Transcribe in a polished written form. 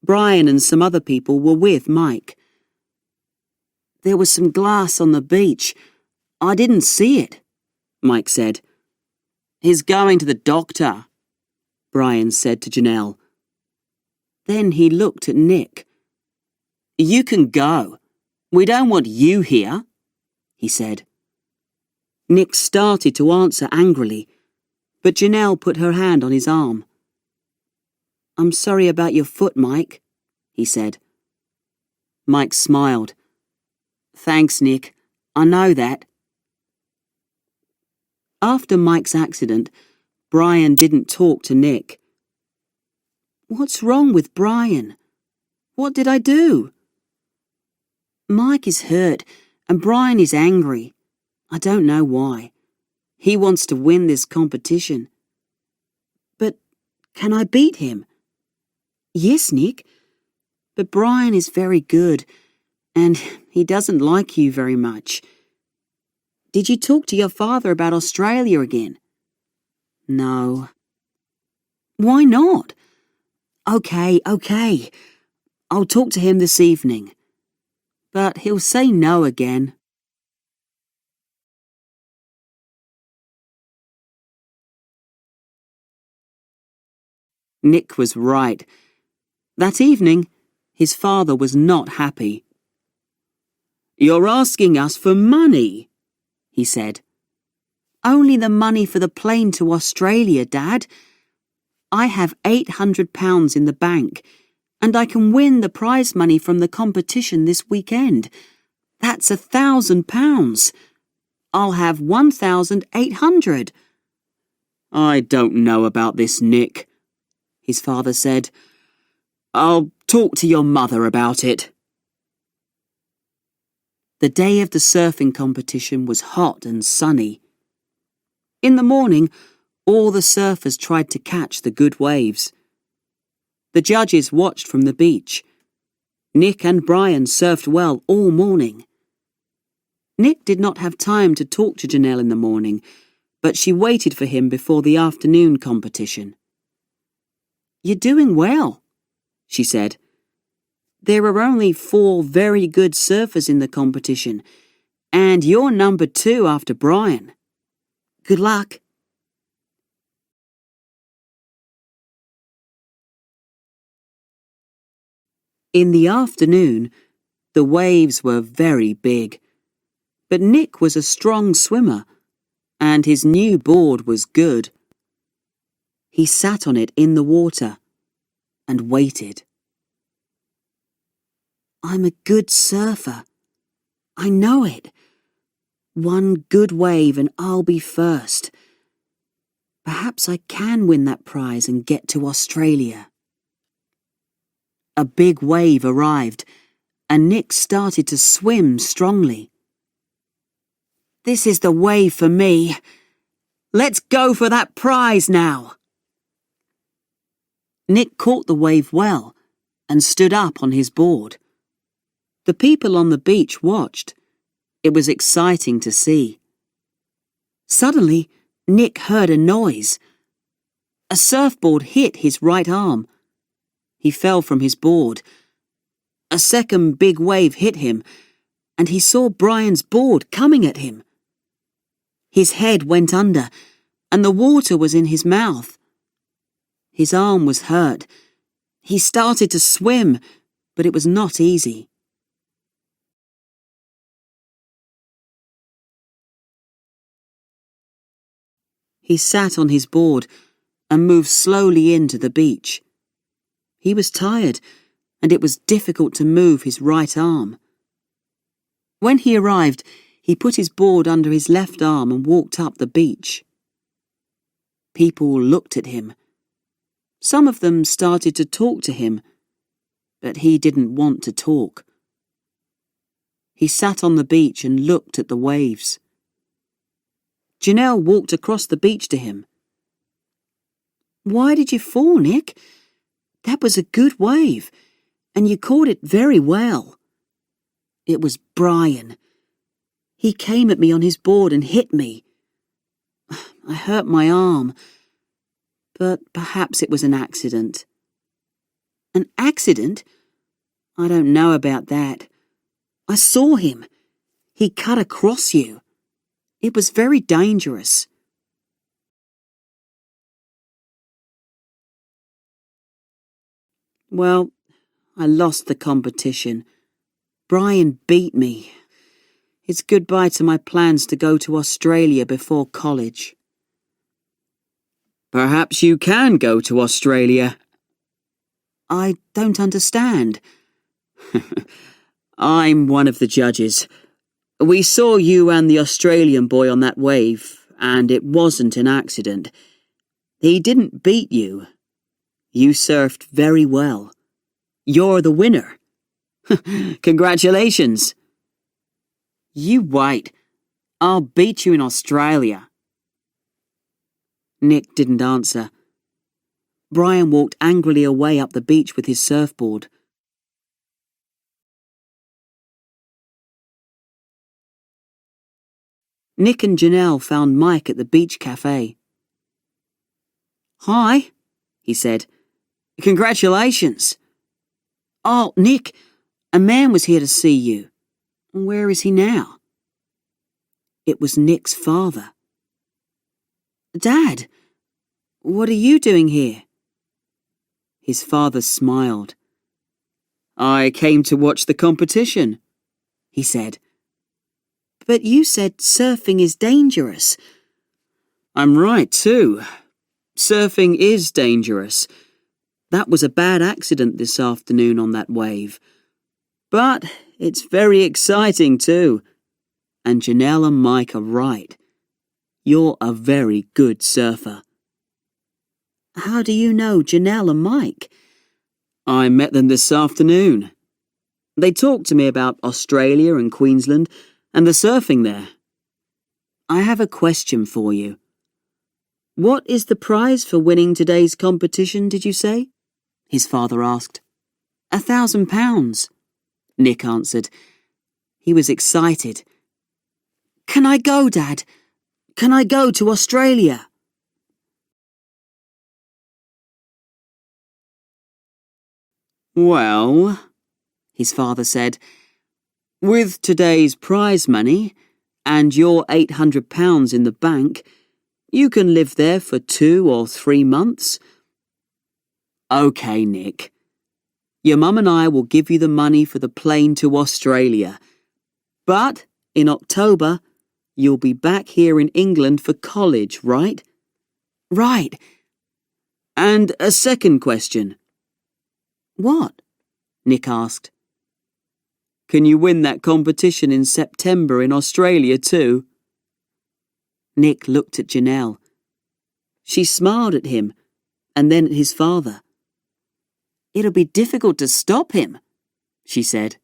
Brian and some other people were with Mike. "There was some glass on the beach. I didn't see it," Mike said. "He's going to the doctor," Brian said to Janelle. Then he looked at Nick. "You can go. We don't want you here," he said. Nick started to answer angrily, but Janelle put her hand on his arm. "I'm sorry about your foot, Mike," he said. Mike smiled. "Thanks, Nick. I know that." After Mike's accident, Brian didn't talk to Nick. "What's wrong with Brian? What did I do?" "Mike is hurt and Brian is angry. I don't know why. He wants to win this competition." "But can I beat him?" "Yes, Nick. But Brian is very good and he doesn't like you very much. Did you talk to your father about Australia again?" "No." "Why not?" Okay. I'll talk to him this evening. But he'll say no again." Nick was right. That evening, his father was not happy. "You're asking us for money," he said. "Only the money for the plane to Australia, Dad. I have £800 in the bank, and I can win the prize money from the competition this weekend. That's £1,000. I'll have 1,800. "I don't know about this, Nick," his father said. "I'll talk to your mother about it." The day of the surfing competition was hot and sunny. In the morning, all the surfers tried to catch the good waves. The judges watched from the beach. Nick and Brian surfed well all morning. Nick did not have time to talk to Janelle in the morning, but she waited for him before the afternoon competition. "You're doing well," she said. "There are only 4 very good surfers in the competition, and you're number 2 after Brian. Good luck." In the afternoon, the waves were very big, but Nick was a strong swimmer, and his new board was good. He sat on it in the water and waited. "I'm a good surfer. I know it. One good wave and I'll be first. Perhaps I can win that prize and get to Australia." A big wave arrived, and Nick started to swim strongly. "This is the wave for me. Let's go for that prize now." Nick caught the wave well and stood up on his board. The people on the beach watched. It was exciting to see. Suddenly, Nick heard a noise. A surfboard hit his right arm. He fell from his board. A second big wave hit him, and he saw Brian's board coming at him. His head went under, and the water was in his mouth. His arm was hurt. He started to swim, but it was not easy. He sat on his board and moved slowly into the beach. He was tired, and it was difficult to move his right arm. When he arrived, he put his board under his left arm and walked up the beach. People looked at him. Some of them started to talk to him, but he didn't want to talk. He sat on the beach and looked at the waves. Janelle walked across the beach to him. "Why did you fall, Nick? That was a good wave, and you caught it very well." "It was Brian. He came at me on his board and hit me. I hurt my arm, but perhaps it was an accident." An accident? I don't know about that. I saw him. He cut across you. It was very dangerous. Well, I lost the competition. Brian beat me. It's goodbye to my plans to go to Australia before college. Perhaps you can go to Australia. I don't understand. I'm one of the judges. We saw you and the Australian boy on that wave, and it wasn't an accident. He didn't beat you. You surfed very well. You're the winner. Congratulations. You wait. I'll beat you in Australia. Nick didn't answer. Brian walked angrily away up the beach with his surfboard. Nick and Janelle found Mike at the beach cafe. Hi, he said. Congratulations. Oh, Nick, a man was here to see you. Where is he now? It was Nick's father. Dad, what are you doing here? His father smiled. I came to watch the competition, he said. But you said surfing is dangerous. I'm right, too. Surfing is dangerous. That was a bad accident this afternoon on that wave. But it's very exciting, too. And Janelle and Mike are right. You're a very good surfer. How do you know Janelle and Mike? I met them this afternoon. They talked to me about Australia and Queensland and the surfing there. I have a question for you. What is the prize for winning today's competition, did you say? His father asked. £1,000, Nick answered. He was excited. Can I go, Dad? Can I go to Australia? Well, his father said, with today's prize money and your £800 in the bank, you can live there for 2 or 3 months. OK, Nick. Your mum and I will give you the money for the plane to Australia. But in October, you'll be back here in England for college, right? Right. And a second question. What? Nick asked. Can you win that competition in September in Australia too? Nick looked at Janelle. She smiled at him and then at his father. It'll be difficult to stop him, she said.